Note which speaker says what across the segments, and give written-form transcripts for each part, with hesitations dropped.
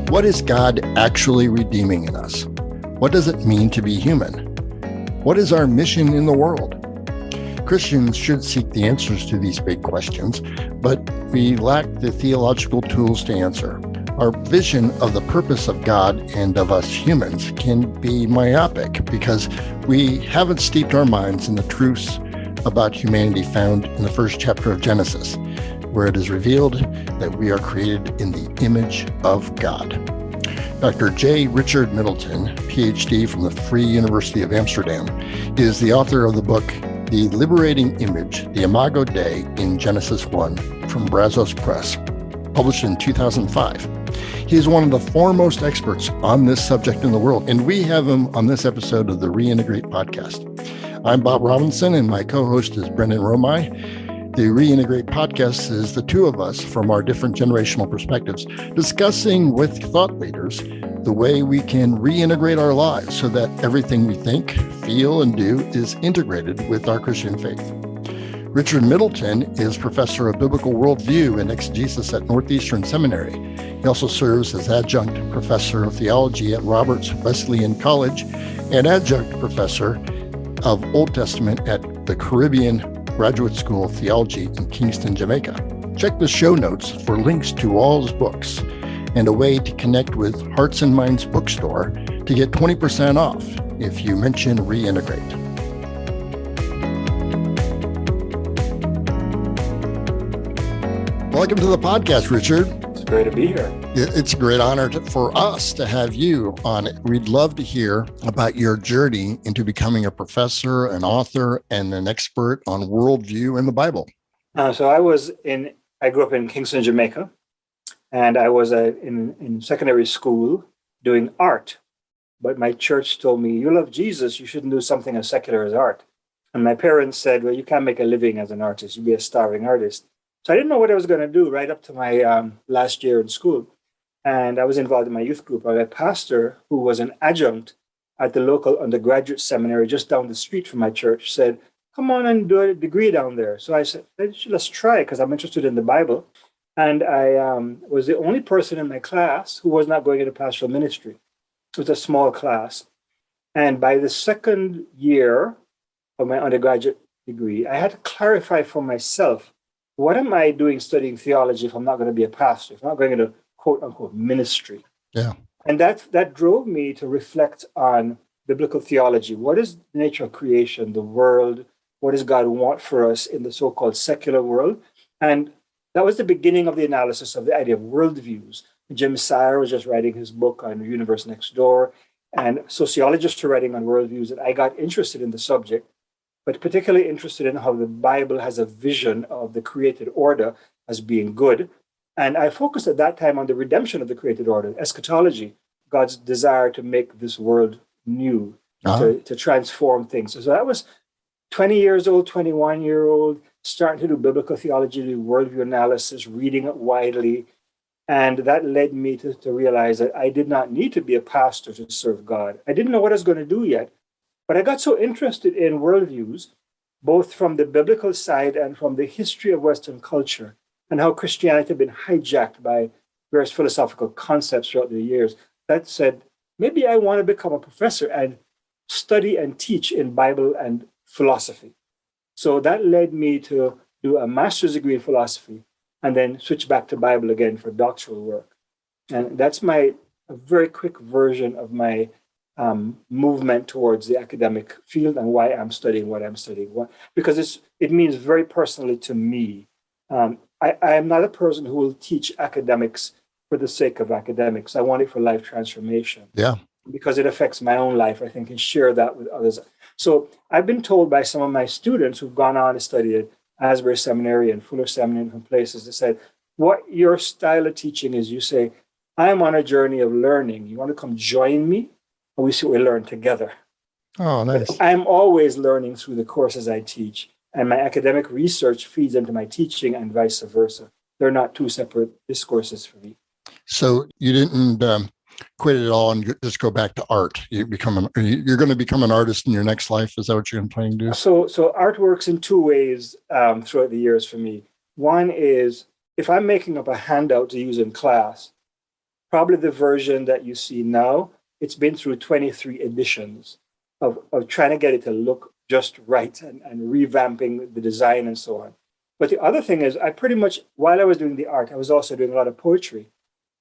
Speaker 1: What is God actually redeeming in us? What does it mean to be human? What is our mission in the world? Christians should seek the answers to these big questions, but we lack the theological tools to answer. Our vision of the purpose of God and of us humans can be myopic because we haven't steeped our minds in the truths about humanity found in the first chapter of Genesis, where it is revealed that we are created in the image of God. Dr. J. Richard Middleton, PhD from the Free University of Amsterdam, is the author of the book, The Liberating Image, the Imago Dei in Genesis 1 from Brazos Press, published in 2005. He is one of the foremost experts on this subject in the world, and we have him on this episode of the Reintegrate podcast. I'm Bob Robinson, and my co-host is Brendan Romigh. The Reintegrate podcast is the two of us from our different generational perspectives discussing with thought leaders the way we can reintegrate our lives so that everything we think, feel, and do is integrated with our Christian faith. Richard Middleton is professor of biblical worldview and exegesis at Northeastern Seminary. He also serves as adjunct professor of theology at Roberts Wesleyan College and adjunct professor of Old Testament at the Caribbean Graduate School of Theology in Kingston, Jamaica. Check the show notes for links to all his books and a way to connect with Hearts and Minds Bookstore to get 20% off if you mention Reintegrate. Welcome to the podcast, Richard.
Speaker 2: It's great to be here.
Speaker 1: It's a great honor for us to have you on. We'd love to hear about your journey into becoming a professor, an author, and an expert on worldview and the Bible.
Speaker 2: So I grew up in Kingston, Jamaica, and I was in secondary school doing art. But my church told me, you love Jesus, you shouldn't do something as secular as art. And my parents said, well, you can't make a living as an artist. You'll be a starving artist. So I didn't know what I was going to do right up to my last year in school. And I was involved in my youth group. My pastor, who was an adjunct at the local undergraduate seminary just down the street from my church, said, come on and do a degree down there. So I said, let's try it because I'm interested in the Bible. And I was the only person in my class who was not going into pastoral ministry. It was a small class. And by the second year of my undergraduate degree, I had to clarify for myself, what am I doing studying theology if I'm not going to be a pastor, if I'm not going into quote unquote ministry?
Speaker 1: Yeah.
Speaker 2: And that drove me to reflect on biblical theology. What is the nature of creation, the world? What does God want for us in the so-called secular world? And that was the beginning of the analysis of the idea of worldviews. Jim Sire was just writing his book on the universe next door, and sociologists are writing on worldviews, and I got interested in the subject, but particularly interested in how the Bible has a vision of the created order as being good. And I focused at that time on the redemption of the created order, eschatology, God's desire to make this world new, to transform things. So that was 20 years old, 21-year-old, starting to do biblical theology, do worldview analysis, reading it widely. And that led me to realize that I did not need to be a pastor to serve God. I didn't know what I was going to do yet. But I got so interested in worldviews, both from the biblical side and from the history of Western culture, and how Christianity had been hijacked by various philosophical concepts throughout the years, that said, maybe I want to become a professor and study and teach in Bible and philosophy. So that led me to do a master's degree in philosophy and then switch back to Bible again for doctoral work. And that's a very quick version of my movement towards the academic field and why I'm studying what I'm studying. Because it means very personally to me. I am not a person who will teach academics for the sake of academics. I want it for life transformation.
Speaker 1: Yeah.
Speaker 2: Because it affects my own life, I think, and share that with others. So I've been told by some of my students who've gone on to study at Asbury Seminary and Fuller Seminary and different places, they said, what your style of teaching is, you say, I'm on a journey of learning. You want to come join me? And we learn together.
Speaker 1: Oh, nice.
Speaker 2: But I'm always learning through the courses I teach, and my academic research feeds into my teaching and vice versa. They're not two separate discourses for me.
Speaker 1: So you didn't quit it all and just go back to art. You're going to become an artist in your next life. Is that what you're planning to do?
Speaker 2: So art works in two ways throughout the years for me. One is if I'm making up a handout to use in class, probably the version that you see now, it's been through 23 editions of trying to get it to look just right and revamping the design and so on. But the other thing is, I pretty much, while I was doing the art, I was also doing a lot of poetry.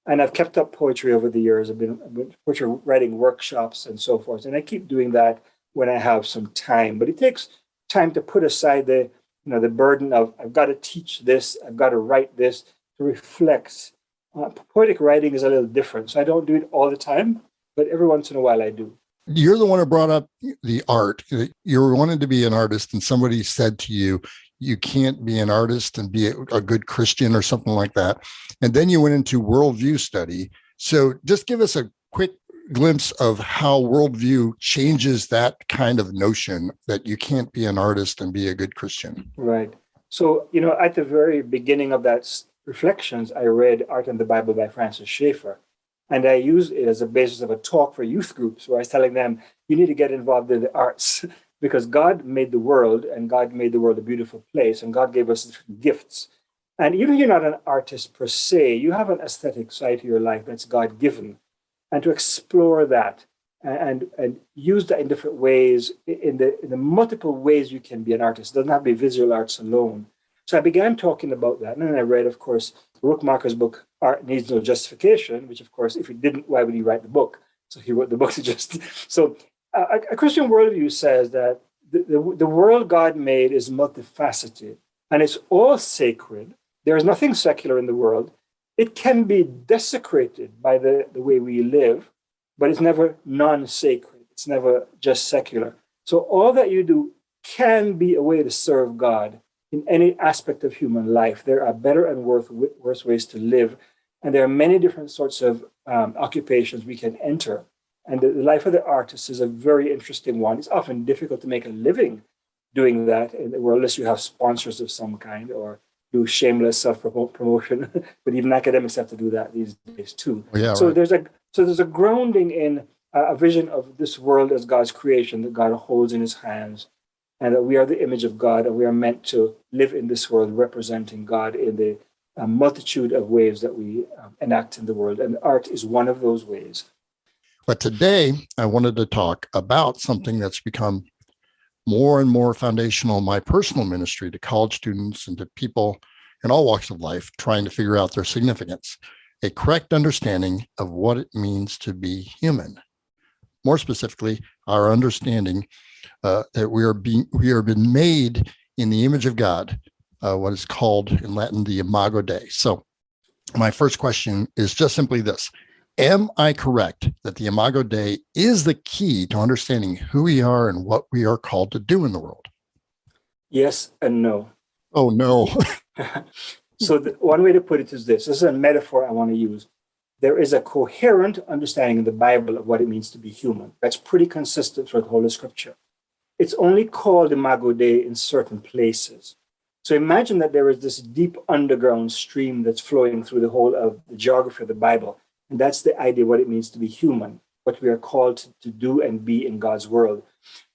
Speaker 2: And I've kept up poetry over the years. I've been poetry writing workshops and so forth. And I keep doing that when I have some time. But it takes time to put aside the burden of, I've got to teach this, I've got to write this, to reflect. Poetic writing is a little different. So I don't do it all the time, but every once in a while I do.
Speaker 1: You're the one who brought up the art. You wanted to be an artist, and somebody said to you, you can't be an artist and be a good Christian or something like that. And then you went into worldview study. So just give us a quick glimpse of how worldview changes that kind of notion that you can't be an artist and be a good Christian.
Speaker 2: Right. So, at the very beginning of that reflections, I read Art and the Bible by Francis Schaeffer. And I used it as a basis of a talk for youth groups where I was telling them, you need to get involved in the arts because God made the world, and God made the world a beautiful place, and God gave us different gifts. And even if you're not an artist per se, you have an aesthetic side to your life that's God-given. And to explore that and use that in different ways, in the multiple ways you can be an artist. It doesn't have to be visual arts alone. So I began talking about that. And then I read, of course, Rookmaker's book, Art Needs No Justification, which, of course, if he didn't, why would he write the book? So he wrote the book to just... So a Christian worldview says that the world God made is multifaceted, and it's all sacred. There is nothing secular in the world. It can be desecrated by the way we live, but it's never non-sacred. It's never just secular. So all that you do can be a way to serve God in any aspect of human life. There are better and worse ways to live, and there are many different sorts of occupations we can enter. And the life of the artist is a very interesting one. It's often difficult to make a living doing that in the world, unless you have sponsors of some kind or do shameless self-promotion. But even academics have to do that these days too.
Speaker 1: Yeah,
Speaker 2: so
Speaker 1: right.
Speaker 2: there's a grounding in a vision of this world as God's creation that God holds in his hands, and that we are the image of God, and we are meant to live in this world representing God in the multitude of ways that we enact in the world. And art is one of those ways.
Speaker 1: But today, I wanted to talk about something that's become more and more foundational in my personal ministry to college students and to people in all walks of life trying to figure out their significance, a correct understanding of what it means to be human. More specifically, our understanding that we are been made in the image of God, what is called in Latin the imago Dei. So my first question is just simply this. Am I correct that the imago Dei is the key to understanding who we are and what we are called to do in the world?
Speaker 2: Yes and no.
Speaker 1: Oh, no.
Speaker 2: So one way to put it is this. This is a metaphor I want to use. There is a coherent understanding in the Bible of what it means to be human. That's pretty consistent throughout the whole of Scripture. It's only called imago Dei in certain places. So imagine that there is this deep underground stream that's flowing through the whole of the geography of the Bible. And that's the idea of what it means to be human, what we are called to do and be in God's world.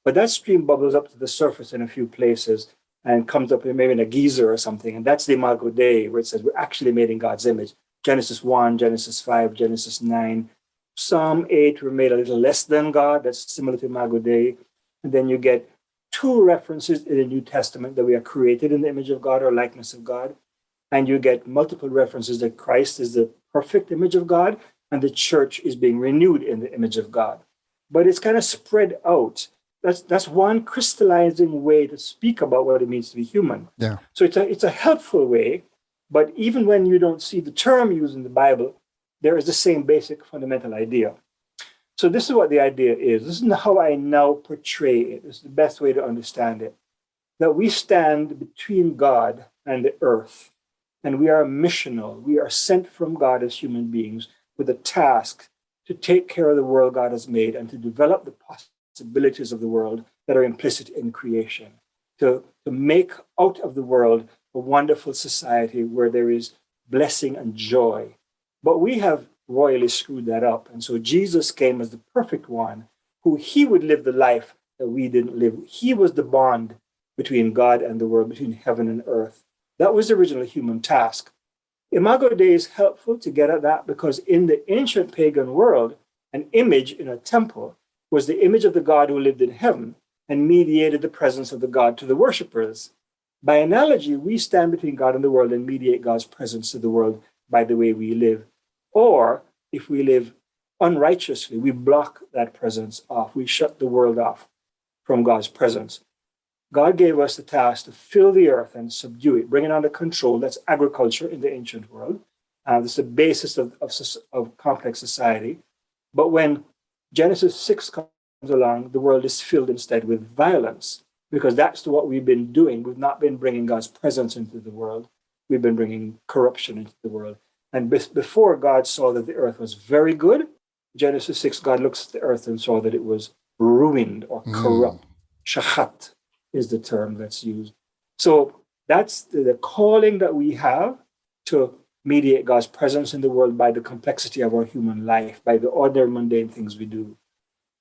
Speaker 2: But that stream bubbles up to the surface in a few places and comes up maybe in a geyser or something. And that's the imago Dei, where it says we're actually made in God's image. Genesis 1, Genesis 5, Genesis 9. Psalm 8, we're made a little less than God. That's similar to imago Dei. And then you get 2 references in the New Testament that we are created in the image of God or likeness of God. And you get multiple references that Christ is the perfect image of God and the church is being renewed in the image of God. But it's kind of spread out. That's one crystallizing way to speak about what it means to be human.
Speaker 1: Yeah.
Speaker 2: So it's a helpful way, but even when you don't see the term used in the Bible, there is the same basic fundamental idea. So this is what the idea is. This is how I now portray it. This is the best way to understand it. That we stand between God and the earth. And we are missional. We are sent from God as human beings with a task to take care of the world God has made and to develop the possibilities of the world that are implicit in creation. To make out of the world a wonderful society where there is blessing and joy. But we have royally screwed that up. And so Jesus came as the perfect one, who he would live the life that we didn't live. He was the bond between God and the world, between heaven and earth. That was the original human task. Imago Dei is helpful to get at that because in the ancient pagan world, an image in a temple was the image of the God who lived in heaven and mediated the presence of the God to the worshippers. By analogy, we stand between God and the world and mediate God's presence to the world by the way we live. Or if we live unrighteously, we block that presence off. We shut the world off from God's presence. God gave us the task to fill the earth and subdue it, bring it under control. That's agriculture in the ancient world. This is the basis of complex society. But when Genesis 6 comes along, the world is filled instead with violence, because that's what we've been doing. We've not been bringing God's presence into the world. We've been bringing corruption into the world. And before God saw that the earth was very good, Genesis 6, God looks at the earth and saw that it was ruined or corrupt. Shachat is the term that's used. So that's the calling that we have to mediate God's presence in the world by the complexity of our human life, by the ordinary mundane things we do.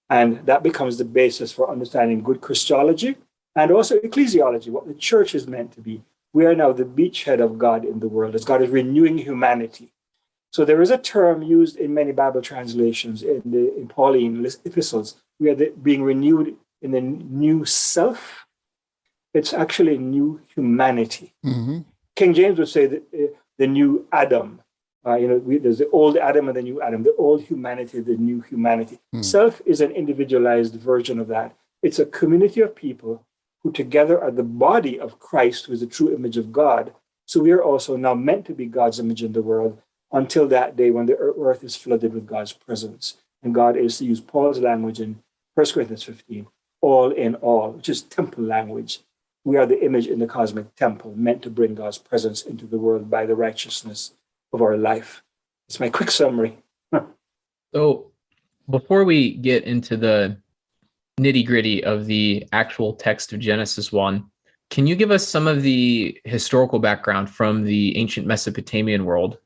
Speaker 2: And that becomes the basis for understanding good Christology and also ecclesiology, what the church is meant to be. We are now the beachhead of God in the world as God is renewing humanity. So there is a term used in many Bible translations in Pauline epistles. We are being renewed in the new self. It's actually new humanity. Mm-hmm. King James would say that the new Adam. There's the old Adam and the new Adam, the old humanity, the new humanity. Self is an individualized version of that. It's a community of people who together are the body of Christ, who is the true image of God. So we are also now meant to be God's image in the world until that day when the earth is flooded with God's presence. And God is, to use Paul's language in 1 Corinthians 15, all in all, which is temple language. We are the image in the cosmic temple, meant to bring God's presence into the world by the righteousness of our life. It's my quick summary.
Speaker 3: So before we get into the nitty-gritty of the actual text of Genesis 1, can you give us some of the historical background from the ancient Mesopotamian world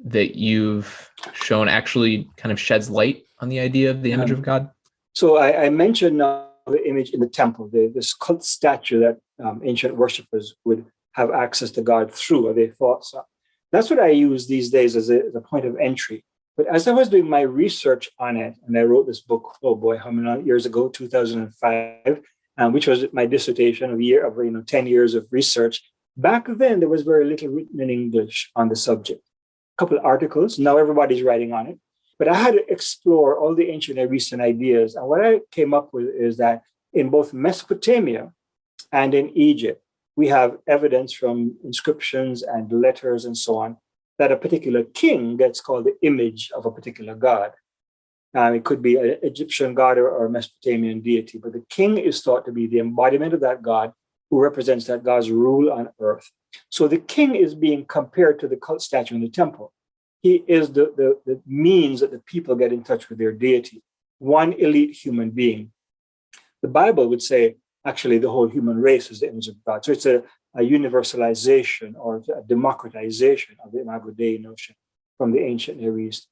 Speaker 3: that you've shown actually kind of sheds light on the idea of the image of God?
Speaker 2: So I mentioned the image in the temple, this cult statue that ancient worshippers would have access to God through, or they thought so. That's what I use these days as a point of entry. But as I was doing my research on it, and I wrote this book, oh boy, how many years ago, 2005, which was my dissertation of 10 years of research. Back then, there was very little written in English on the subject. A couple of articles, now everybody's writing on it. But I had to explore all the ancient Near Eastern ideas. And what I came up with is that in both Mesopotamia and in Egypt, we have evidence from inscriptions and letters and so on that a particular king gets called the image of a particular god. It could be an Egyptian god or a Mesopotamian deity, but the king is thought to be the embodiment of that god who represents that God's rule on earth. So the king is being compared to the cult statue in the temple. He is the means that the people get in touch with their deity, one elite human being. The Bible would say, actually, the whole human race is the image of God. So it's a universalization or a democratization of the Imago Dei notion from the ancient Near East.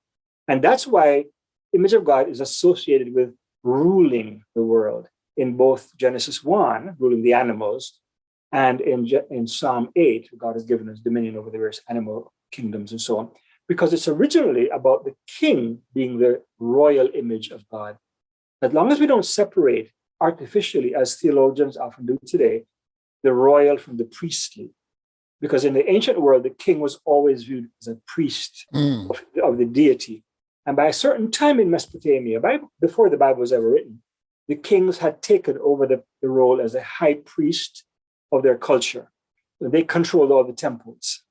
Speaker 2: And that's why image of God is associated with ruling the world in both Genesis 1, ruling the animals, and in Psalm 8, God has given us dominion over the various animal kingdoms and so on, because it's originally about the king being the royal image of God. As long as we don't separate artificially, as theologians often do today, the royal from the priestly, because in the ancient world, the king was always viewed as a priest of the deity. And by a certain time in Mesopotamia, before the Bible was ever written, the kings had taken over the role as a high priest of their culture. They controlled all the temples.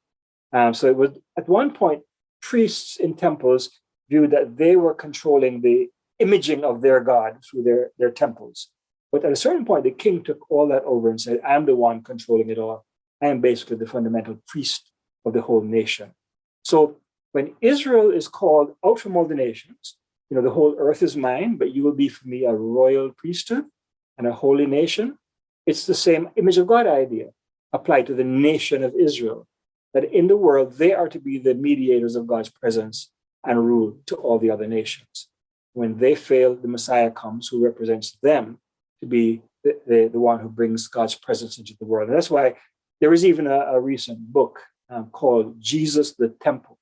Speaker 2: So it was, at one point, priests in temples viewed that they were controlling the imaging of their God through their temples. But at a certain point, the king took all that over and said, I'm the one controlling it all. I am basically the fundamental priest of the whole nation. So when Israel is called out from all the nations, the whole earth is mine, but you will be for me a royal priesthood and a holy nation. It's the same image of God idea applied to the nation of Israel, that in the world, they are to be the mediators of God's presence and rule to all the other nations. When they fail, the Messiah comes who represents them to be the one who brings God's presence into the world. And that's why there is even a recent book called Jesus the Temple,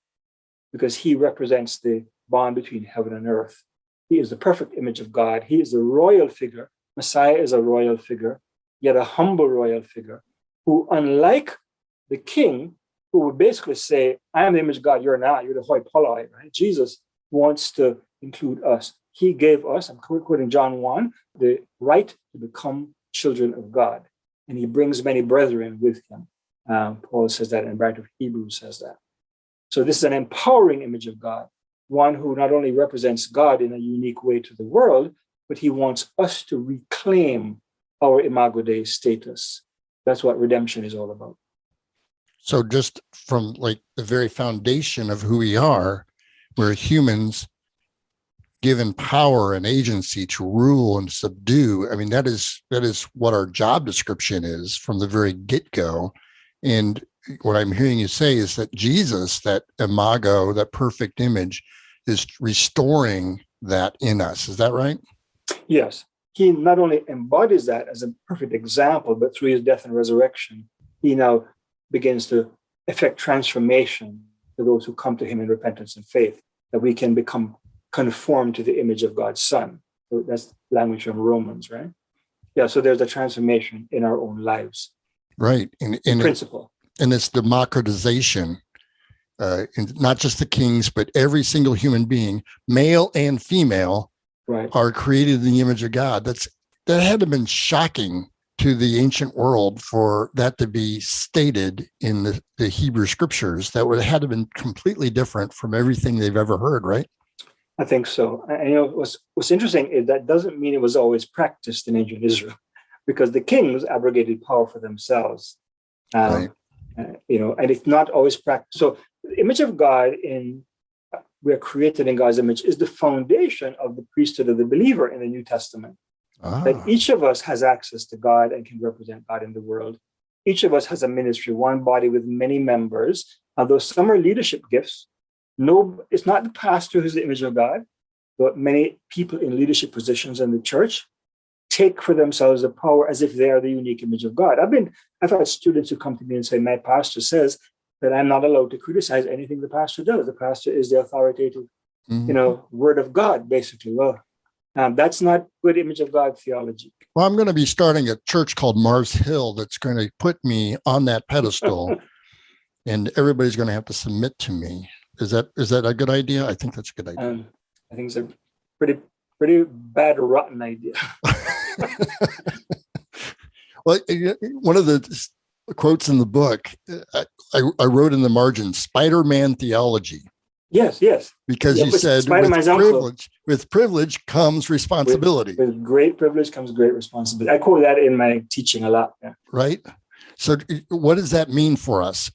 Speaker 2: because he represents the bond between heaven and earth. He is the perfect image of God. He is a royal figure. Messiah is a royal figure, yet a humble royal figure, who, unlike the king, who would basically say, I am the image of God, you're not, you're the hoi polloi, right? Jesus wants to include us. He gave us, I'm quoting John 1, the right to become children of God. And he brings many brethren with him. Paul says that, and the writer of Hebrews says that. So this is an empowering image of God, one who not only represents God in a unique way to the world, but he wants us to reclaim our Imago Dei status. That's what redemption is all about.
Speaker 1: So just from like the very foundation of who we are, we're humans given power and agency to rule and subdue. I mean, that is what our job description is from the very get-go. And what I'm hearing you say is that Jesus, that imago, that perfect image, is restoring that in us. Is that right?
Speaker 2: Yes. He not only embodies that as a perfect example, but through his death and resurrection, he now begins to effect transformation to those who come to him in repentance and faith, that we can become conformed to the image of God's Son. So that's language from Romans, right? Yeah, so there's a transformation in our own lives.
Speaker 1: Right.
Speaker 2: In principle.
Speaker 1: And it's democratization, and not just the kings, but every single human being, male and female,
Speaker 2: right,
Speaker 1: are created in the image of God. That had to have been shocking to the ancient world for that to be stated in the Hebrew scriptures. That would have had to have been completely different from everything they've ever heard, right?
Speaker 2: I think so. And what's interesting is that doesn't mean it was always practiced in ancient Israel, because the kings abrogated power for themselves.
Speaker 1: Right.
Speaker 2: And it's not always practiced. So the image of God we're created in God's image is the foundation of the priesthood of the believer in the New Testament. That each of us has access to God and can represent God in the world. Each of us has a ministry, one body with many members. Although some are leadership gifts, it's not the pastor who's the image of God, but many people in leadership positions in the church take for themselves the power as if they are the unique image of God. I've had students who come to me and say, my pastor says that I'm not allowed to criticize anything the pastor does. The pastor is the authoritative, word of God, basically. Well, that's not good image of God theology.
Speaker 1: Well, I'm going to be starting a church called Mars Hill that's going to put me on that pedestal, and everybody's going to have to submit to me. Is that a good idea? I think that's a good idea.
Speaker 2: I think it's a pretty bad, rotten idea.
Speaker 1: Well, one of the quotes in the book, I wrote in the margin, Spider-Man theology.
Speaker 2: Yes.
Speaker 1: Because you said with privilege comes responsibility.
Speaker 2: With great privilege comes great responsibility. I quote that in my teaching a lot. Yeah.
Speaker 1: Right. So what does that mean for us?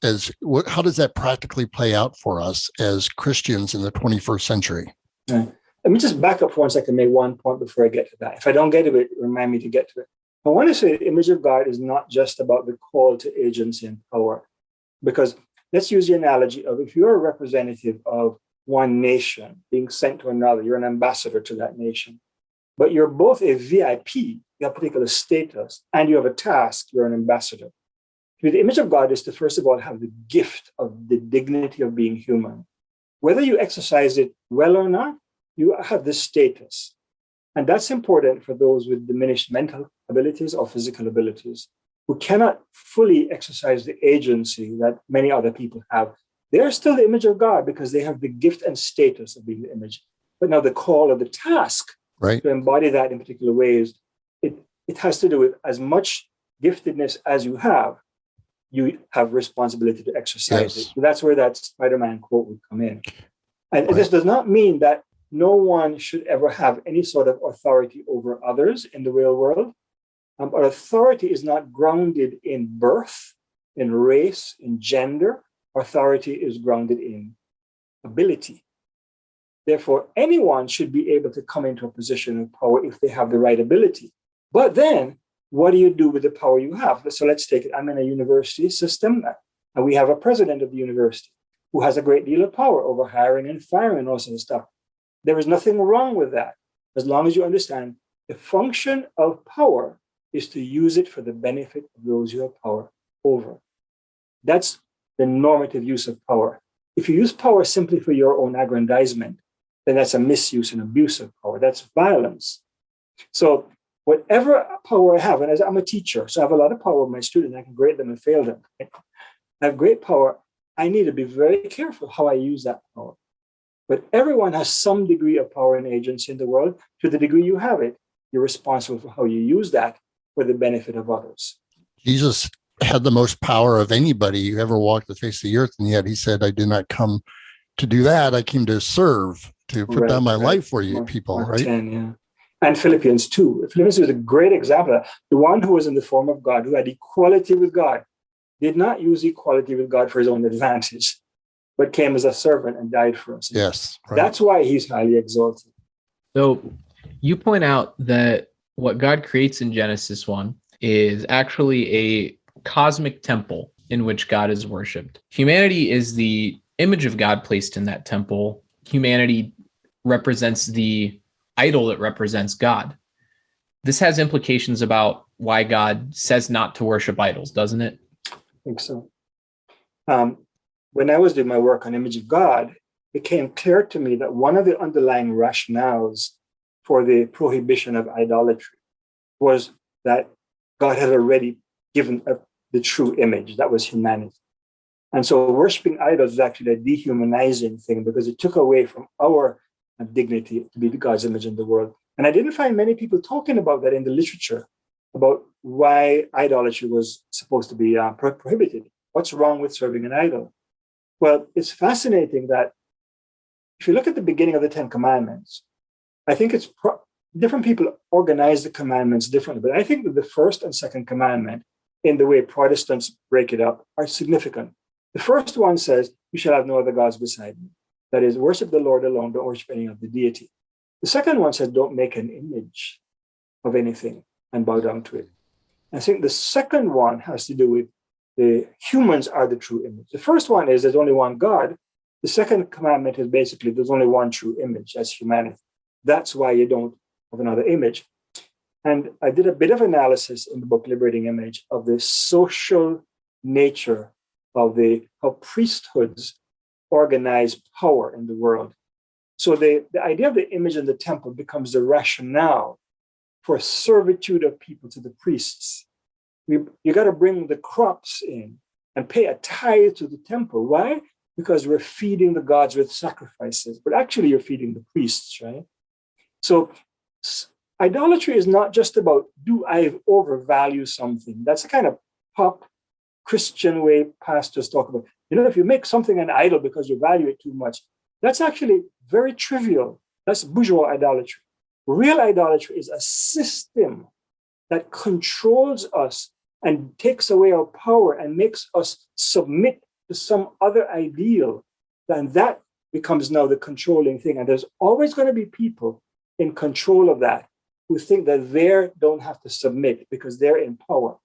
Speaker 1: How does that practically play out for us as Christians in the 21st century?
Speaker 2: Right. Let me just back up for 1 second, make one point before I get to that. If I don't get to it, remind me to get to it. I want to say the image of God is not just about the call to agency and power. Because let's use the analogy of if you're a representative of one nation being sent to another, you're an ambassador to that nation. But you're both a VIP, you have particular status, and you have a task, you're an ambassador. The image of God is to, first of all, have the gift of the dignity of being human. Whether you exercise it well or not, you have this status. And that's important for those with diminished mental abilities or physical abilities who cannot fully exercise the agency that many other people have. They're still the image of God because they have the gift and status of being the image. But now the call or the task to embody that in particular ways, it has to do with as much giftedness as you have responsibility to exercise it. So that's where that Spider-Man quote would come in. And this does not mean that no one should ever have any sort of authority over others in the real world. But authority is not grounded in birth, in race, in gender. Authority is grounded in ability. Therefore, anyone should be able to come into a position of power if they have the right ability. But then, what do you do with the power you have? So let's take it. I'm in a university system, and we have a president of the university who has a great deal of power over hiring and firing and all sorts of stuff. There is nothing wrong with that, as long as you understand the function of power is to use it for the benefit of those you have power over. That's the normative use of power. If you use power simply for your own aggrandizement, then that's a misuse and abuse of power. That's violence. So whatever power I have, and as I'm a teacher, so I have a lot of power with my students, I can grade them and fail them. I have great power. I need to be very careful how I use that power. But everyone has some degree of power and agency in the world. To the degree you have it, you're responsible for how you use that for the benefit of others.
Speaker 1: Jesus had the most power of anybody who ever walked the face of the earth, and yet he said, I did not come to do that. I came to serve, to put down my life for you people,
Speaker 2: Mark
Speaker 1: right?
Speaker 2: 10, yeah. And Philippians 2. Philippians is a great example. The one who was in the form of God, who had equality with God, did not use equality with God for his own advantage, but came as a servant and died for us.
Speaker 1: Yes. Right.
Speaker 2: That's why he's highly exalted.
Speaker 3: So you point out that what God creates in Genesis 1 is actually a cosmic temple in which God is worshipped. Humanity is the image of God placed in that temple. Humanity represents the idol that represents God. This has implications about why God says not to worship idols, doesn't it?
Speaker 2: I think so. When I was doing my work on image of God, it became clear to me that one of the underlying rationales for the prohibition of idolatry was that God had already given the true image, that was humanity. And so worshiping idols is actually a dehumanizing thing because it took away from our dignity to be God's image in the world. And I didn't find many people talking about that in the literature, about why idolatry was supposed to be prohibited. What's wrong with serving an idol? Well, it's fascinating that if you look at the beginning of the Ten Commandments, I think it's different people organize the commandments differently. But I think that the first and second commandment, in the way Protestants break it up, are significant. The first one says, you shall have no other gods beside me. That is, worship the Lord alone, don't worship any of the deity. The second one says, don't make an image of anything and bow down to it. I think the second one has to do with the humans are the true image. The first one is there's only one God. The second commandment is basically there's only one true image, that's humanity. That's why you don't have another image. And I did a bit of analysis in the book Liberating Image of the social nature of how priesthoods organize power in the world. So the idea of the image in the temple becomes the rationale for servitude of people to the priests. You got to bring the crops in and pay a tithe to the temple. Why? Because we're feeding the gods with sacrifices, but actually you're feeding the priests, right? So idolatry is not just about, do I overvalue something? That's the kind of pop Christian way pastors talk about. If you make something an idol because you value it too much, that's actually very trivial. That's bourgeois idolatry. Real idolatry is a system that controls us and takes away our power and makes us submit to some other ideal. Then that becomes now the controlling thing. And there's always going to be people in control of that who think that they don't have to submit because they're in power.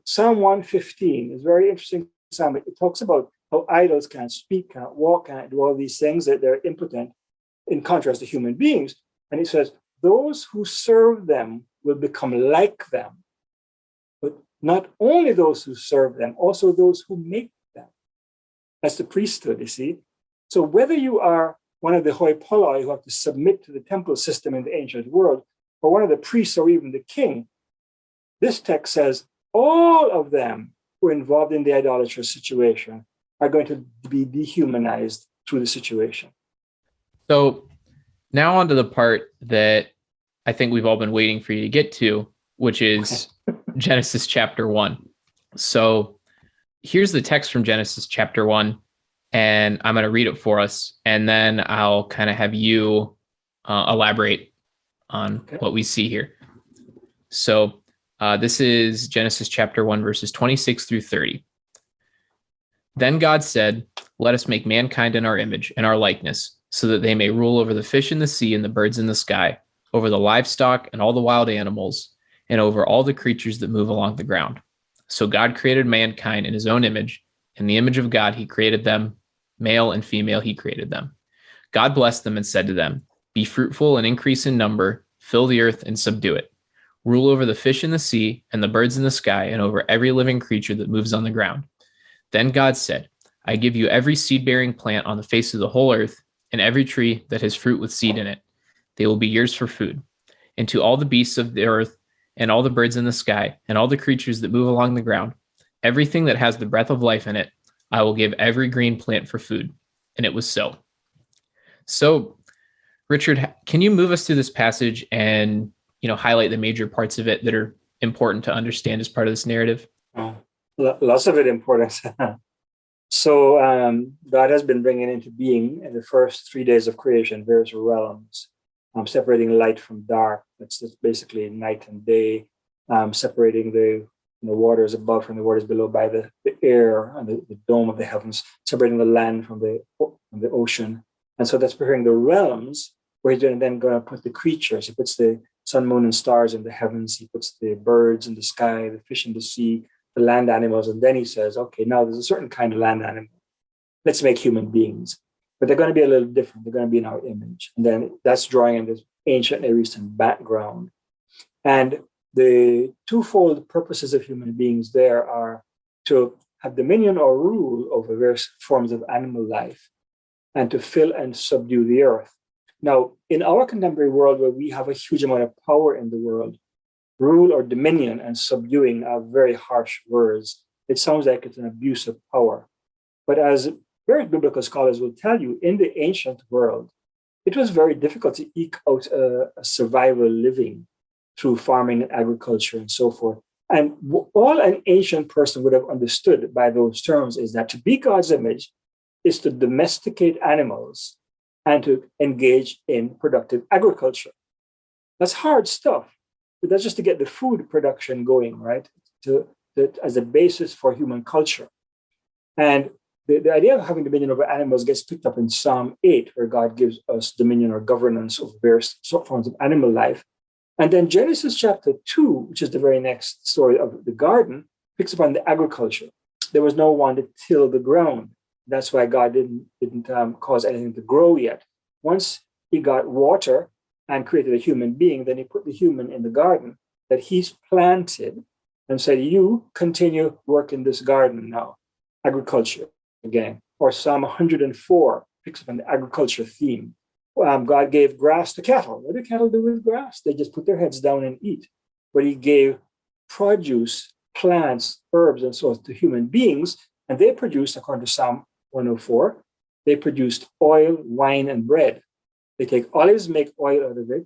Speaker 2: Psalm 115 is very interesting. Psalm. It talks about how idols can't speak, can't walk, can't do all these things, that they're impotent in contrast to human beings. And it says, those who serve them will become like them. But not only those who serve them, also those who make them. That's the priesthood, you see. So whether you are one of the hoi polloi who have to submit to the temple system in the ancient world, or one of the priests or even the king, this text says all of them who are involved in the idolatrous situation are going to be dehumanized through the situation.
Speaker 3: So now on to the part that I think we've all been waiting for you to get to, which is Genesis chapter 1. So here's the text from Genesis chapter 1, and I'm going to read it for us, and then I'll kind of have you elaborate on what we see here. So this is Genesis chapter 1, verses 26 through 30. Then God said, let us make mankind in our image and our likeness, so that they may rule over the fish in the sea and the birds in the sky, over the livestock and all the wild animals, and over all the creatures that move along the ground. So God created mankind in his own image. In the image of God, he created them. Male and female, he created them. God blessed them and said to them, be fruitful and increase in number, fill the earth and subdue it. Rule over the fish in the sea and the birds in the sky and over every living creature that moves on the ground. Then God said, I give you every seed-bearing plant on the face of the whole earth, and every tree that has fruit with seed in it. They will be yours for food. And to all the beasts of the earth, and all the birds in the sky, and all the creatures that move along the ground, everything that has the breath of life in it, I will give every green plant for food. And it was so. So, Richard, can you move us through this passage and highlight the major parts of it that are important to understand as part of this narrative?
Speaker 2: Lots of it important. So God has been bringing into being in the first 3 days of creation various realms, separating light from dark. That's basically night and day, separating the waters above from the waters below by the air and the dome of the heavens, separating the land from the ocean. And so that's preparing the realms where he's then going to put the creatures. He puts the sun, moon, and stars in the heavens. He puts the birds in the sky, the fish in the sea, the land animals. And then he says, okay, now there's a certain kind of land animal. Let's make human beings. But they're going to be a little different. They're going to be in our image. And then that's drawing in this ancient Near Eastern background. And the twofold purposes of human beings there are to have dominion or rule over various forms of animal life and to fill and subdue the earth. Now, in our contemporary world where we have a huge amount of power in the world, rule or dominion and subduing are very harsh words. It sounds like it's an abuse of power. But as various biblical scholars will tell you, in the ancient world, it was very difficult to eke out a survival living through farming and agriculture and so forth. And all an ancient person would have understood by those terms is that to be God's image is to domesticate animals and to engage in productive agriculture. That's hard stuff, but that's just to get the food production going, right? As a basis for human culture. And the idea of having dominion over animals gets picked up in Psalm 8, where God gives us dominion or governance over various forms of animal life. And then Genesis chapter 2, which is the very next story of the garden, picks up on the agriculture. There was no one to till the ground. That's why God didn't cause anything to grow yet. Once he got water and created a human being, then he put the human in the garden that he's planted and said, you continue working this garden now, agriculture again. Or Psalm 104 picks up on the agriculture theme. God gave grass to cattle. What do cattle do with grass? They just put their heads down and eat. But he gave produce, plants, herbs, and so on to human beings, and they produced, according to Psalm 104, they produced oil, wine, and bread. They take olives, make oil out of it.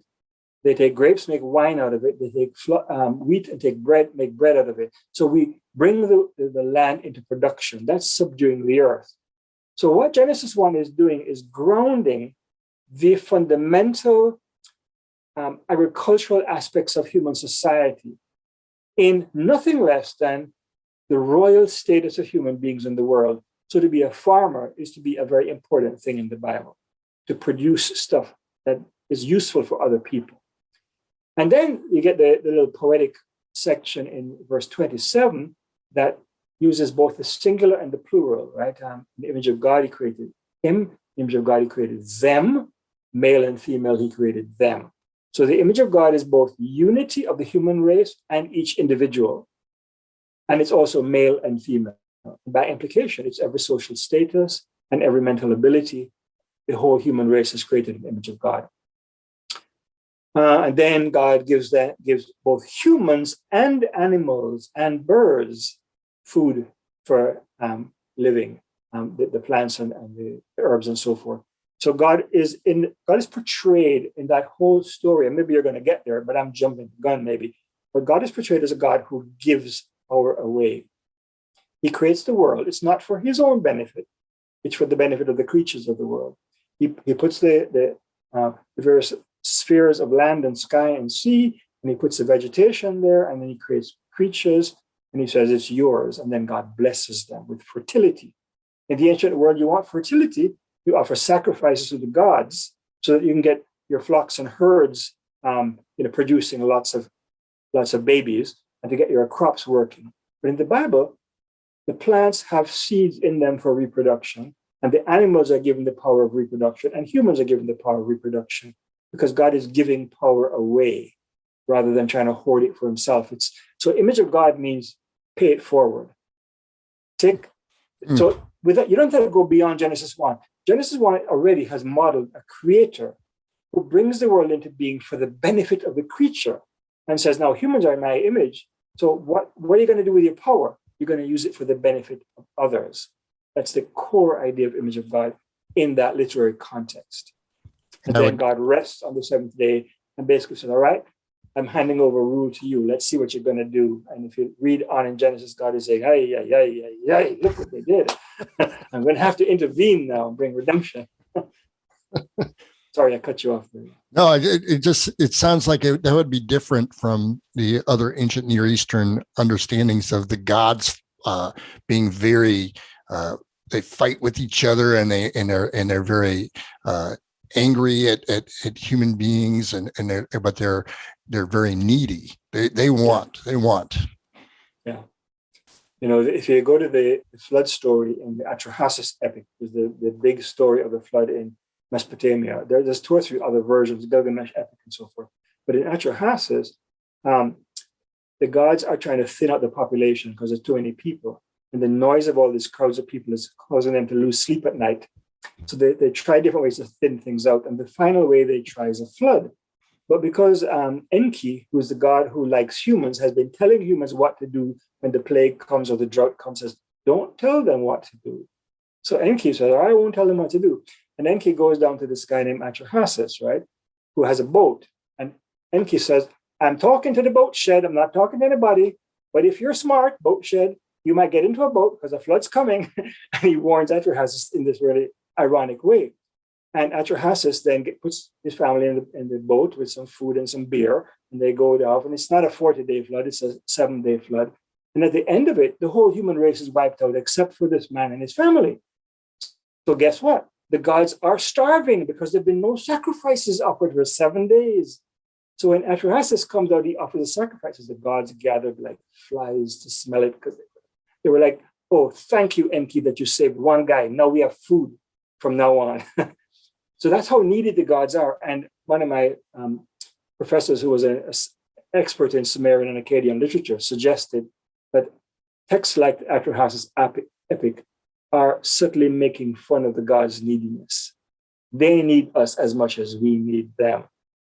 Speaker 2: They take grapes, make wine out of it. They take wheat and make bread out of it. So we bring the land into production. That's subduing the earth. So what Genesis 1 is doing is grounding the fundamental agricultural aspects of human society in nothing less than the royal status of human beings in the world. So to be a farmer is to be a very important thing in the Bible, to produce stuff that is useful for other people. And then you get the little poetic section in verse 27 that uses both the singular and the plural, right? In the image of God, he created him. In the image of God, he created them. Male and female, he created them. So the image of God is both unity of the human race and each individual. And it's also male and female. By implication, it's every social status and every mental ability. The whole human race is created in the image of God. And then God gives both humans and animals and birds food for living, the plants and the herbs and so forth. So God is portrayed in that whole story, and maybe you're going to get there, but I'm jumping the gun maybe. But God is portrayed as a God who gives power away. He creates the world. It's not for his own benefit. It's for the benefit of the creatures of the world. He puts the various spheres of land and sky and sea, and he puts the vegetation there, and then he creates creatures, and he says it's yours, and then God blesses them with fertility. In the ancient world, you want fertility, you offer sacrifices to the gods so that you can get your flocks and herds producing lots of babies and to get your crops working. But in the Bible, the plants have seeds in them for reproduction, and the animals are given the power of reproduction, and humans are given the power of reproduction, because God is giving power away rather than trying to hoard it for himself. So image of God means pay it forward. Take So with that, you don't have to go beyond Genesis 1. Genesis 1 already has modeled a creator who brings the world into being for the benefit of the creature and says, now humans are in my image. So what are you going to do with your power? You're going to use it for the benefit of others. That's the core idea of image of God in that literary context. And then God rests on the seventh day and basically says, all right, I'm handing over rule to you. Let's see what you're going to do. And if you read on in Genesis, God is saying, hey, look what they did. I'm going to have to intervene now and bring redemption. Sorry, I cut you off there.
Speaker 1: No, it sounds like that would be different from the other ancient Near Eastern understandings of the gods being very, they fight with each other and they're very angry at human beings but they're very needy. They want.
Speaker 2: Yeah. You know, if you go to the flood story in the Atrahasis epic, is the big story of the flood in Mesopotamia. There's 2 or 3 other versions, Gilgamesh epic and so forth. But in Atrahasis, the gods are trying to thin out the population because there's too many people. And the noise of all these crowds of people is causing them to lose sleep at night. So they try different ways to thin things out. And the final way they try is a flood. But because Enki, who is the god who likes humans, has been telling humans what to do when the plague comes or the drought comes, says, don't tell them what to do. So Enki says, I won't tell them what to do. And Enki goes down to this guy named Atrahasis, right, who has a boat. And Enki says, I'm talking to the boat shed. I'm not talking to anybody. But if you're smart, boat shed, you might get into a boat because a flood's coming. And he warns Atrahasis in this really ironic way. And Atrahasis then puts his family in the boat with some food and some beer. And they go off. And it's not a 40-day flood. It's a 7-day flood. And at the end of it, the whole human race is wiped out except for this man and his family. So guess what? The gods are starving because there have been no sacrifices offered for 7 days. So when Atrahasis comes out, he offers the sacrifices. The gods gathered like flies to smell it because they were like, oh, thank you, Enki, that you saved one guy. Now we have food from now on. So that's how needy the gods are. And one of my professors, who was an expert in Sumerian and Akkadian literature, suggested that texts like Atrahasis' epic are subtly making fun of the gods' neediness. They need us as much as we need them.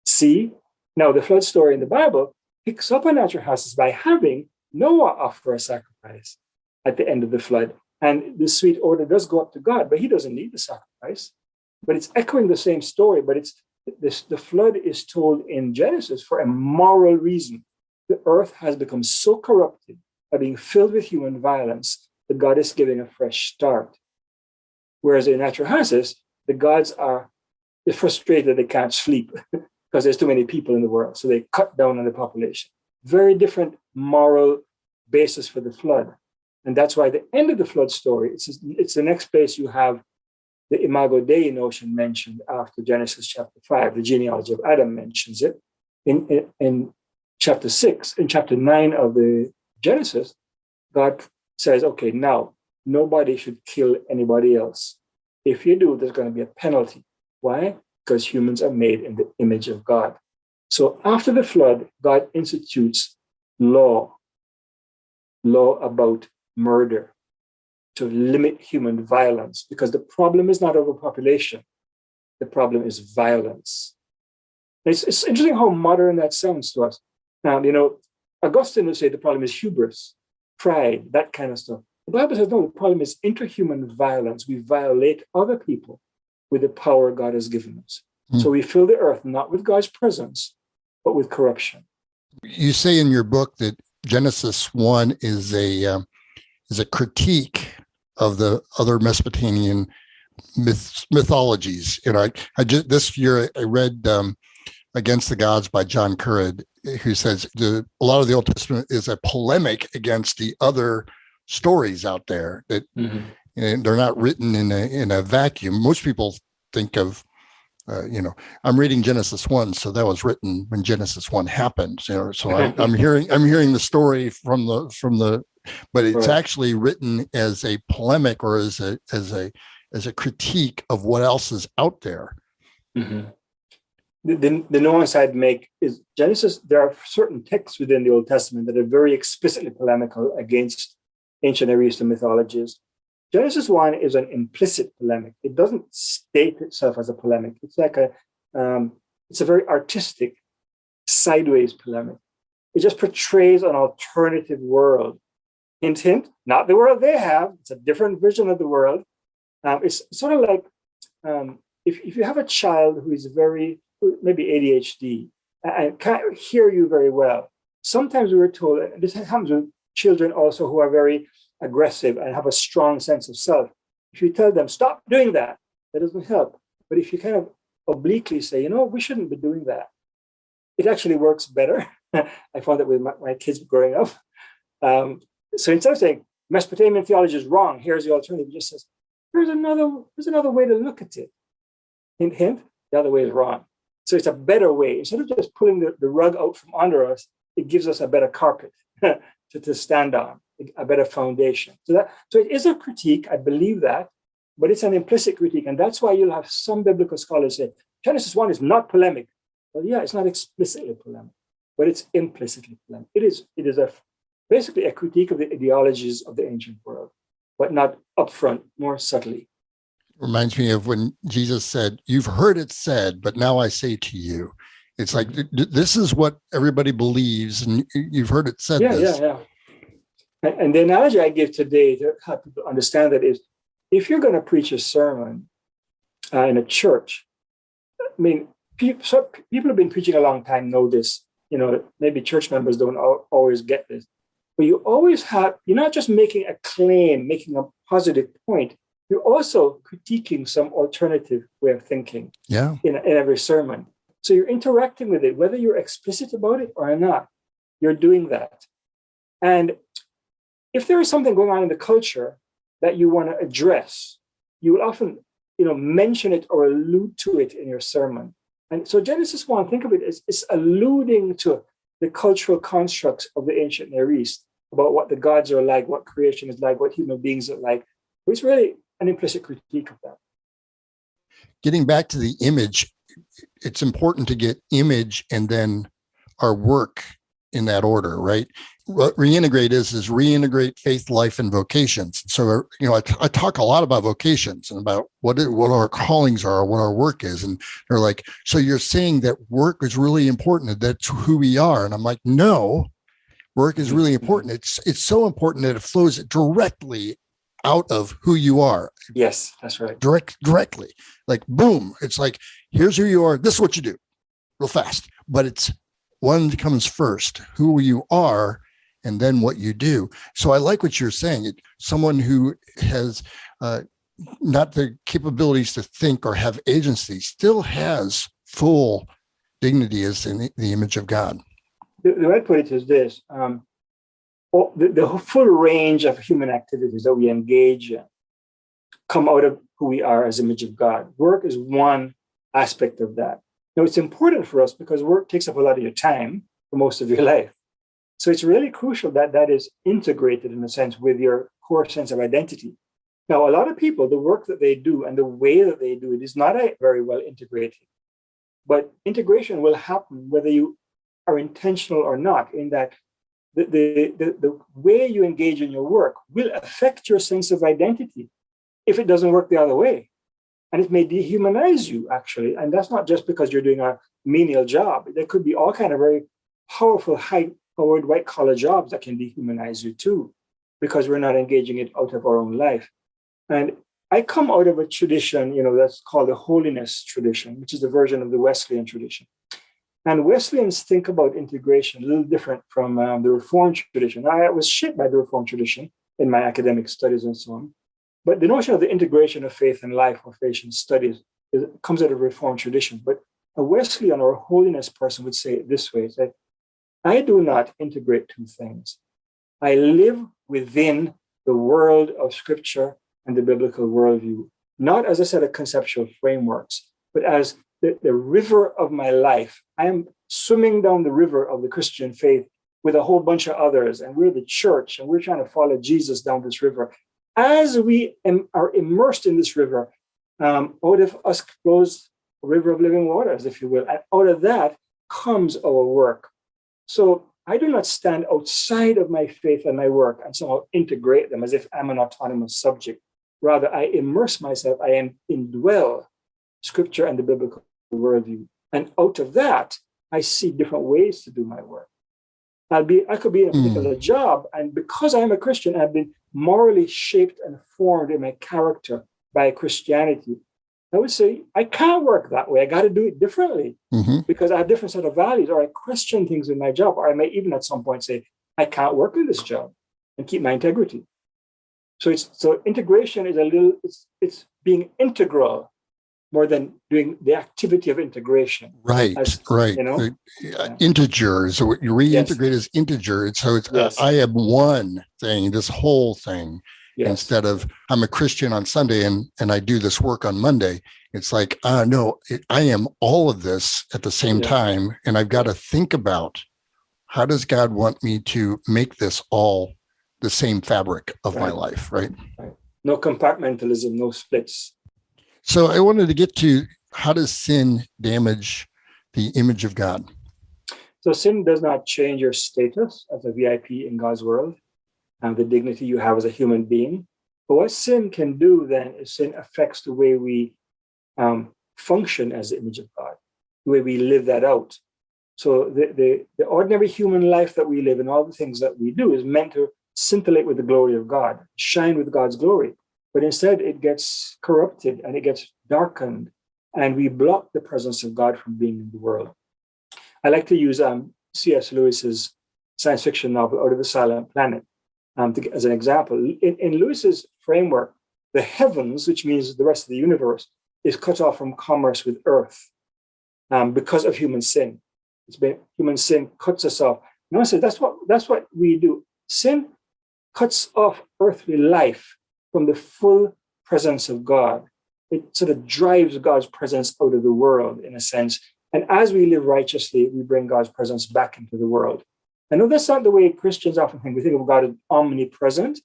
Speaker 2: See? Now, the flood story in the Bible picks up on Atrahasis by having Noah offer a sacrifice at the end of the flood. And the sweet odor does go up to God, but he doesn't need the sacrifice. But it's echoing the same story, but the flood is told in Genesis for a moral reason. The earth has become so corrupted by being filled with human violence that God is giving a fresh start. Whereas in Atrahasis, the gods are frustrated they can't sleep because there's too many people in the world. So they cut down on the population. Very different moral basis for the flood. And that's why the end of the flood story, it's the next place you have the Imago Dei notion mentioned after Genesis chapter 5. The genealogy of Adam mentions it. In chapter 6, in chapter 9 of the Genesis, God says, okay, now nobody should kill anybody else. If you do, there's going to be a penalty. Why? Because humans are made in the image of God. So after the flood, God institutes law about murder to limit human violence, because the problem is not overpopulation. The problem is violence. It's interesting how modern that sounds to us. Now, Augustine would say the problem is hubris, pride, that kind of stuff. The Bible says, no, the problem is interhuman violence. We violate other people with the power God has given us. So we fill the earth not with God's presence, but with corruption.
Speaker 1: You say in your book that Genesis 1 is a critique of the other Mesopotamian mythologies. This year I read Against the Gods by John Currid, who says a lot of the Old Testament is a polemic against the other stories out there that they're not written in a vacuum. Most people think of, I'm reading Genesis 1, so that was written when Genesis 1 happened. So I'm hearing the story from the, but it's actually written as a polemic or as a critique of what else is out there.
Speaker 2: Mm-hmm. The nuance I'd make is Genesis. There are certain texts within the Old Testament that are very explicitly polemical against ancient Near Eastern mythologies. Genesis 1 is an implicit polemic. It doesn't state itself as a polemic. It's like it's a very artistic, sideways polemic. It just portrays an alternative world. Hint, hint, not the world they have. It's a different vision of the world. It's sort of like if you have a child who is maybe ADHD and can't hear you very well, sometimes we were told, and this happens with children also who are very aggressive and have a strong sense of self. If you tell them, stop doing that, that doesn't help. But if you kind of obliquely say, we shouldn't be doing that, it actually works better. I found that with my kids growing up. So instead of saying Mesopotamian theology is wrong, here's the alternative, it just says, there's another way to look at it. Hint, hint, the other way is wrong. So it's a better way. Instead of just pulling the rug out from under us, it gives us a better carpet to stand on, a better foundation. So it is a critique, I believe that, but it's an implicit critique. And that's why you'll have some biblical scholars say, Genesis 1 is not polemic. Well, yeah, it's not explicitly polemic, but it's implicitly polemic. It is basically a critique of the ideologies of the ancient world, but not upfront, more subtly.
Speaker 1: Reminds me of when Jesus said, you've heard it said, but now I say to you. It's like, this is what everybody believes, and you've heard it said this.
Speaker 2: Yeah. And the analogy I give today to help people understand that is, if you're going to preach a sermon in a church, I mean, people have been preaching a long time know this. Maybe church members don't always get this. But you always you're not just making a claim, making a positive point, you're also critiquing some alternative way of thinking in every sermon. So you're interacting with it, whether you're explicit about it or not, you're doing that. And if there is something going on in the culture that you want to address, you will often, mention it or allude to it in your sermon. And so Genesis 1, think of it as it's alluding to the cultural constructs of the ancient Near East about what the gods are like, what creation is like, what human beings are like. It's really an implicit critique of that.
Speaker 1: Getting back to the image, it's important to get image and then our work in that order, right? What Reintegrate is reintegrate faith, life, and vocations. So, I talk a lot about vocations and about what our callings are, what our work is. And they're like, so you're saying that work is really important, that's who we are. And I'm like, no, work is really important. It's so important that it flows directly out of who you are.
Speaker 2: Yes, that's right.
Speaker 1: Directly. Like, boom. It's like, here's who you are. This is what you do real fast. But it's one comes first, who you are, and then what you do. So I like what you're saying. Someone who has not the capabilities to think or have agency still has full dignity as in the image of God.
Speaker 2: The way I put it is this. The full range of human activities that we engage in come out of who we are as image of God. Work is one aspect of that. Now, it's important for us because work takes up a lot of your time for most of your life. So it's really crucial that that is integrated in a sense with your core sense of identity. Now, a lot of people, the work that they do and the way that they do it is not very well integrated. But integration will happen whether you are intentional or not, in that the way you engage in your work will affect your sense of identity if it doesn't work the other way. And it may dehumanize you, actually. And that's not just because you're doing a menial job. There could be all kind of very powerful, high-powered, white-collar jobs that can dehumanize you too, because we're not engaging it out of our own life. And I come out of a tradition, that's called the holiness tradition, which is a version of the Wesleyan tradition. And Wesleyans think about integration a little different from the Reformed tradition. I was shaped by the Reformed tradition in my academic studies and so on. But the notion of the integration of faith and life or faith and studies comes out of Reformed tradition. But a Wesleyan or a holiness person would say it this way: it's like, I do not integrate two things. I live within the world of Scripture and the biblical worldview, not as a set of conceptual frameworks, but as the river of my life. I am swimming down the river of the Christian faith with a whole bunch of others, and we're the church, and we're trying to follow Jesus down this river. As we are immersed in this river, out of us flows a river of living waters, if you will, and out of that comes our work. So I do not stand outside of my faith and my work and somehow integrate them as if I'm an autonomous subject. rather I immerse myself, I indwell scripture and the biblical worldview. And out of that, I see different ways to do my work. I could be in a particular job, and because I'm a Christian, I've been morally shaped and formed in my character by Christianity. I would say, I can't work that way. I got to do it differently because I have different set of values, or I question things in my job, or I may even at some point say, I can't work in this job and keep my integrity. So integration is it's being integral more than doing the activity of integration.
Speaker 1: Right. You know? Integer. So what you reintegrate is integer. So it's I am one thing, this whole thing. Instead of I'm a Christian on Sunday and I do this work on Monday. It's like, no, I am all of this at the same time. And I've got to think about, how does God want me to make this all the same fabric of my life, right?
Speaker 2: No compartmentalism, no splits.
Speaker 1: So I wanted to get to, how does sin damage the image of God?
Speaker 2: So sin does not change your status as a VIP in God's world and the dignity you have as a human being. But what sin can do then is sin affects the way we function as the image of God, the way we live that out. So the ordinary human life that we live and all the things that we do is meant to scintillate with the glory of God, shine with God's glory. But instead it gets corrupted and it gets darkened, and we block the presence of God from being in the world. I like to use C.S. Lewis's science fiction novel, Out of the Silent Planet, as an example. In Lewis's framework, the heavens, which means the rest of the universe, is cut off from commerce with Earth because of human sin. Human sin cuts us off. And I say that's what we do. Sin cuts off earthly life from the full presence of God. It sort of drives God's presence out of the world, in a sense. And as we live righteously, we bring God's presence back into the world. I know that's not the way Christians often think. We think of God as omnipresent,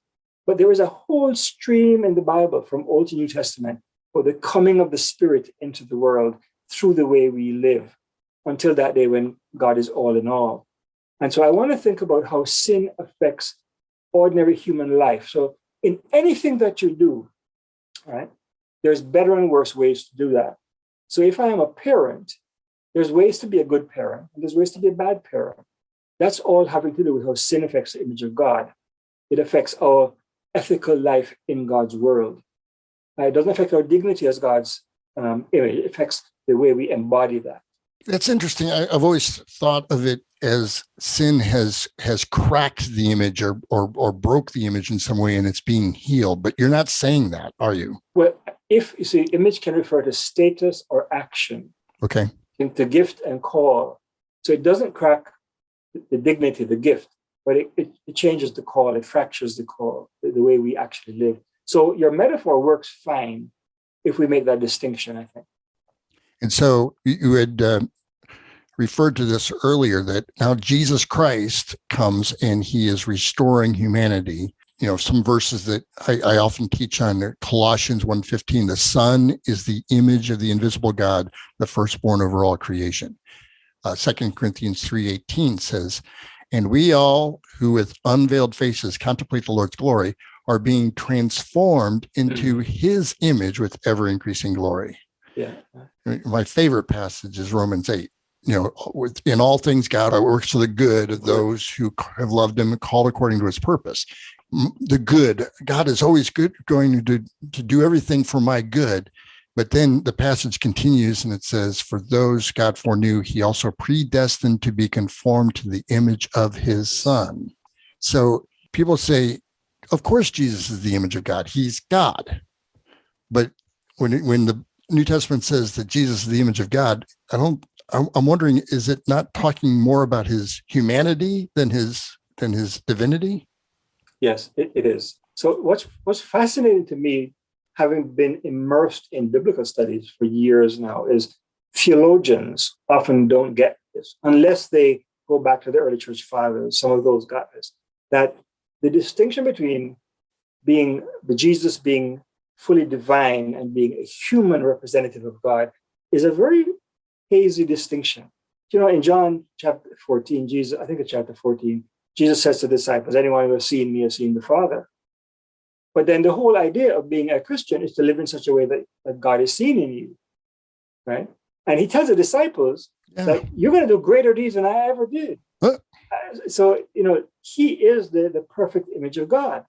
Speaker 2: but there is a whole stream in the Bible from Old to New Testament for the coming of the Spirit into the world through the way we live until that day when God is all in all. And so I want to think about how sin affects ordinary human life. So in anything that you do, right, there's better and worse ways to do that. So if I am a parent, there's ways to be a good parent, and there's ways to be a bad parent. That's all having to do with how sin affects the image of God. It affects our ethical life in God's world. It doesn't affect our dignity as God's image. It affects the way we embody that.
Speaker 1: That's interesting. I've always thought of it as sin has cracked the image or broke the image in some way, and it's being healed. But you're not saying that, are you?
Speaker 2: Well, if you see, image can refer to status or action.
Speaker 1: Okay.
Speaker 2: To gift and call. So it doesn't crack the dignity, the gift, but it changes the call. It fractures the call, the way we actually live. So your metaphor works fine if we make that distinction, I think.
Speaker 1: And so you had referred to this earlier, that now Jesus Christ comes and he is restoring humanity. You know, some verses that I often teach on, Colossians 1:15, the Son is the image of the invisible God, the firstborn over all creation. 2 Corinthians 3:18 says, and we all who with unveiled faces contemplate the Lord's glory are being transformed into his image with ever increasing glory.
Speaker 2: Yeah.
Speaker 1: My favorite passage is Romans 8. You know, in all things, God works for the good of those who have loved him and called according to his purpose. The good, God is always good, going to do everything for my good. But then the passage continues and it says, for those God foreknew, he also predestined to be conformed to the image of his Son. So people say, of course, Jesus is the image of God. He's God. But when the New Testament says that Jesus is the image of God, I'm wondering, is it not talking more about his humanity than his divinity?
Speaker 2: Yes, it is. So what's fascinating to me, having been immersed in biblical studies for years now, is theologians often don't get this unless they go back to the early church fathers. Some of those got this, that the distinction between Jesus being fully divine and being a human representative of God is a very hazy distinction. You know, in John chapter 14, Jesus says to the disciples, anyone who has seen me has seen the Father. But then the whole idea of being a Christian is to live in such a way that God is seen in you, right? And he tells the disciples that you're going to do greater deeds than I ever did. So, he is the perfect image of God.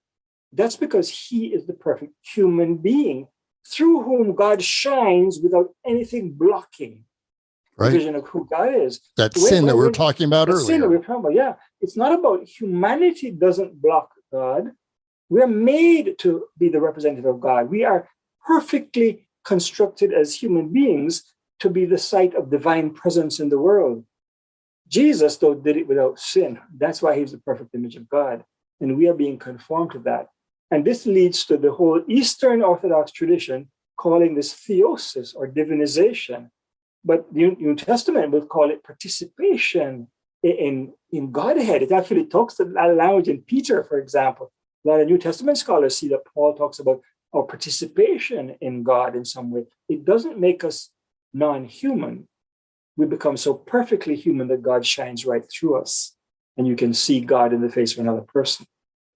Speaker 2: That's because he is the perfect human being through whom God shines without anything blocking the vision of who God is.
Speaker 1: That sin that we were talking about earlier.
Speaker 2: Sin that we were talking about, yeah. It's not about humanity doesn't block God. We're made to be the representative of God. We are perfectly constructed as human beings to be the site of divine presence in the world. Jesus, though, did it without sin. That's why he's the perfect image of God. And we are being conformed to that. And this leads to the whole Eastern Orthodox tradition calling this theosis or divinization. But the New Testament will call it participation in Godhead. It actually talks that language in Peter, for example. A lot of New Testament scholars see that Paul talks about our participation in God in some way. It doesn't make us non-human. We become so perfectly human that God shines right through us. And you can see God in the face of another person.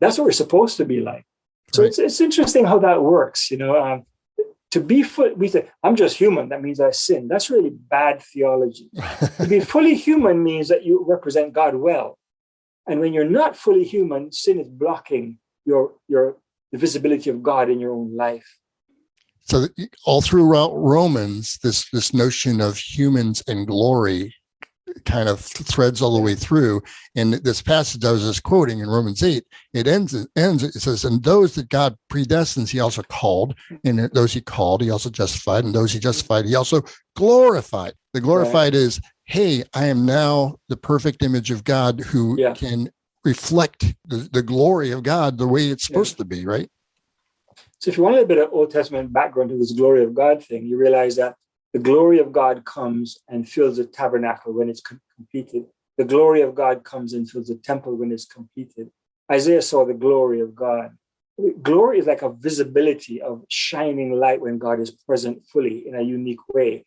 Speaker 2: That's what we're supposed to be like. So it's interesting how that works. To be we say, I'm just human. That means I sin. That's really bad theology. To be fully human means that you represent God well. And when you're not fully human, sin is blocking the visibility of God in your own life.
Speaker 1: So all throughout Romans, this notion of humans and glory kind of threads all the way through. And this passage I was just quoting in Romans 8, it ends, it says, and those that God predestines, he also called, and those he called, he also justified, and those he justified, he also glorified. The glorified is, hey, I am now the perfect image of God who can reflect the glory of God the way it's supposed to be, right?
Speaker 2: So if you want a bit of Old Testament background to this glory of God thing, you realize that the glory of God comes and fills the tabernacle when it's completed. The glory of God comes and fills the temple when it's completed. Isaiah saw the glory of God. Glory is like a visibility of shining light when God is present fully in a unique way.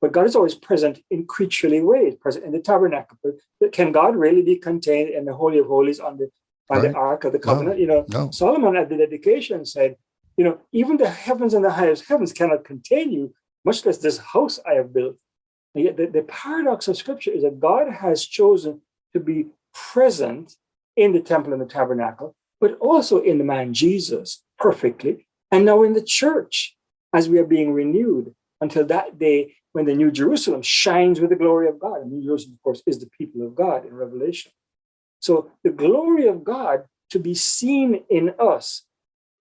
Speaker 2: But God is always present in creaturely ways, present in the tabernacle. But can God really be contained in the Holy of Holies on the Ark of the Covenant?
Speaker 1: No.
Speaker 2: Solomon at the dedication said, even the heavens and the highest heavens cannot contain you, much less this house I have built. And yet the paradox of Scripture is that God has chosen to be present in the temple and the tabernacle, but also in the man Jesus perfectly, and now in the church as we are being renewed until that day when the New Jerusalem shines with the glory of God. And New Jerusalem, of course, is the people of God in Revelation. So the glory of God to be seen in us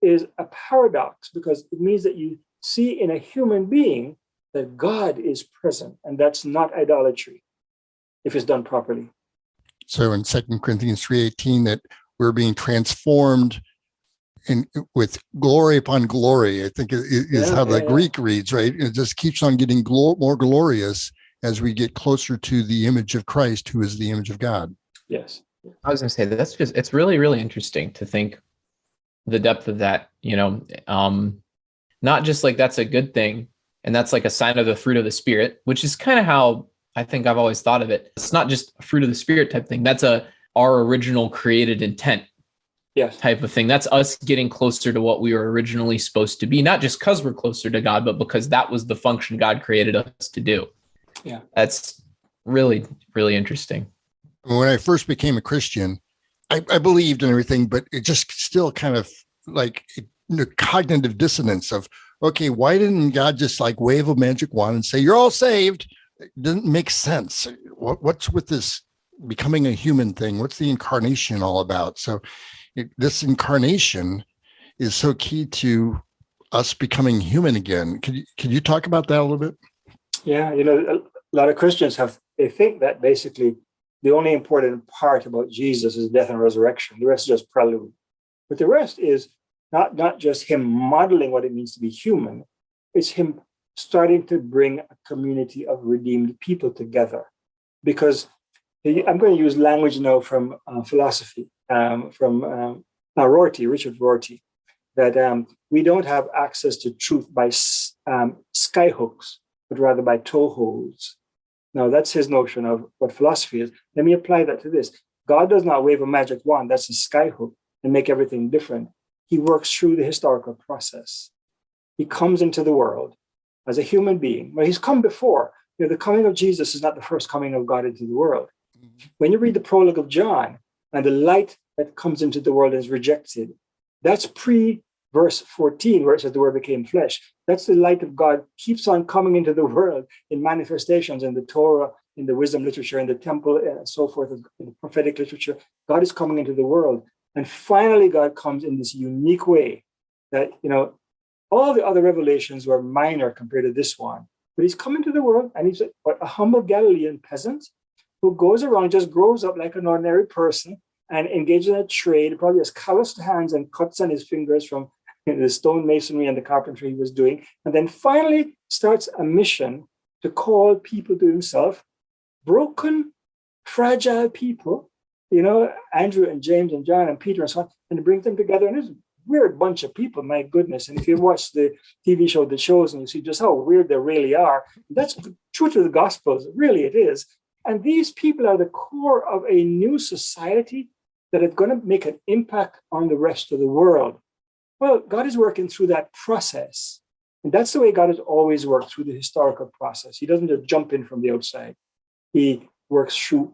Speaker 2: is a paradox because it means that you see in a human being that God is present, and that's not idolatry if it's done properly.
Speaker 1: So in 2 Corinthians 3:18, that we're being transformed with glory upon glory, I think is how the Greek reads, right? It just keeps on getting more glorious as we get closer to the image of Christ, who is the image of God.
Speaker 2: Yes.
Speaker 3: I was going to say that it's really, really interesting to think the depth of that, not just like that's a good thing and that's like a sign of the fruit of the Spirit, which is kind of how I think I've always thought of it. It's not just a fruit of the Spirit type thing. That's our original created intent type of thing. That's us getting closer to what we were originally supposed to be, not just because we're closer to God, but because that was the function God created us to do.
Speaker 2: Yeah.
Speaker 3: That's really, really interesting.
Speaker 1: When I first became a Christian, I believed in everything, but it just still kind of like cognitive dissonance of, okay, why didn't God just like wave a magic wand and say, you're all saved? It didn't make sense. What's with this becoming a human thing? What's the incarnation all about? So this incarnation is so key to us becoming human again. Could you talk about that a little bit?
Speaker 2: Yeah, a lot of Christians they think that basically the only important part about Jesus is death and resurrection. The rest is just prelude. But the rest is not just him modeling what it means to be human. It's him starting to bring a community of redeemed people together. Because I'm going to use language now from philosophy, from Richard Rorty, that we don't have access to truth by skyhooks, but rather by toe holes. Now, that's his notion of what philosophy is. Let me apply that to this. God does not wave a magic wand, that's a skyhook, and make everything different. he works through the historical process. He comes into the world as a human being. Well, he's come before. The coming of Jesus is not the first coming of God into the world. When you read the prologue of John, and the light that comes into the world is rejected, that's pre-verse 14, where it says the word became flesh. That's the light of God keeps on coming into the world in manifestations in the Torah, in the wisdom literature, in the temple, and so forth, in the prophetic literature. God is coming into the world. And finally, God comes in this unique way that, all the other revelations were minor compared to this one. But he's come into the world, and he's a humble Galilean peasant who goes around, just grows up like an ordinary person and engages in a trade, probably has calloused hands and cuts on his fingers from the stone masonry and the carpentry he was doing. And then finally starts a mission to call people to himself, broken, fragile people, Andrew and James and John and Peter and so on, and to bring them together. And it's a weird bunch of people, my goodness. And if you watch the TV show The Shows, and you see just how weird they really are, that's true to the Gospels, really it is. And these people are the core of a new society that is going to make an impact on the rest of the world. Well, God is working through that process. And that's the way God has always worked, through the historical process. He doesn't just jump in from the outside. He works through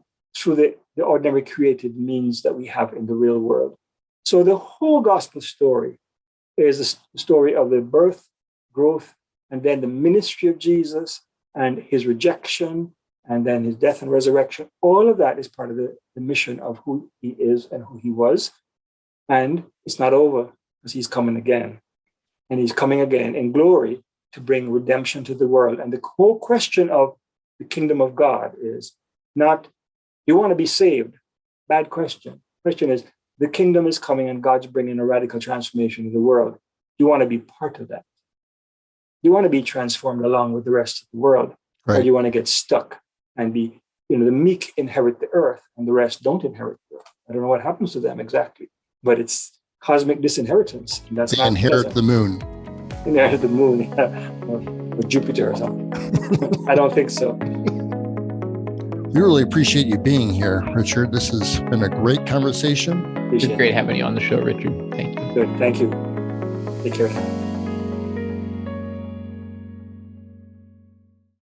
Speaker 2: the ordinary created means that we have in the real world. So the whole gospel story is the story of the birth, growth, and then the ministry of Jesus and his rejection, and then his death and resurrection. All of that is part of the mission of who he is and who he was. And it's not over, because he's coming again. And he's coming again in glory to bring redemption to the world. And the whole question of the kingdom of God is not, you want to be saved? Bad question. Question is, the kingdom is coming and God's bringing a radical transformation in the world. You want to be part of that. You want to be transformed along with the rest of the world. Right. Or you want to get stuck and be, the meek inherit the earth and the rest don't inherit the earth. I don't know what happens to them exactly, but it's cosmic disinheritance. And that's
Speaker 1: they inherit the moon.
Speaker 2: Inherit the moon, or Jupiter or something. I don't think so.
Speaker 1: We really appreciate you being here, Richard. This has been a great conversation.
Speaker 3: It's great having you on the show, Richard. Thank you.
Speaker 2: Good. Thank you. Take care.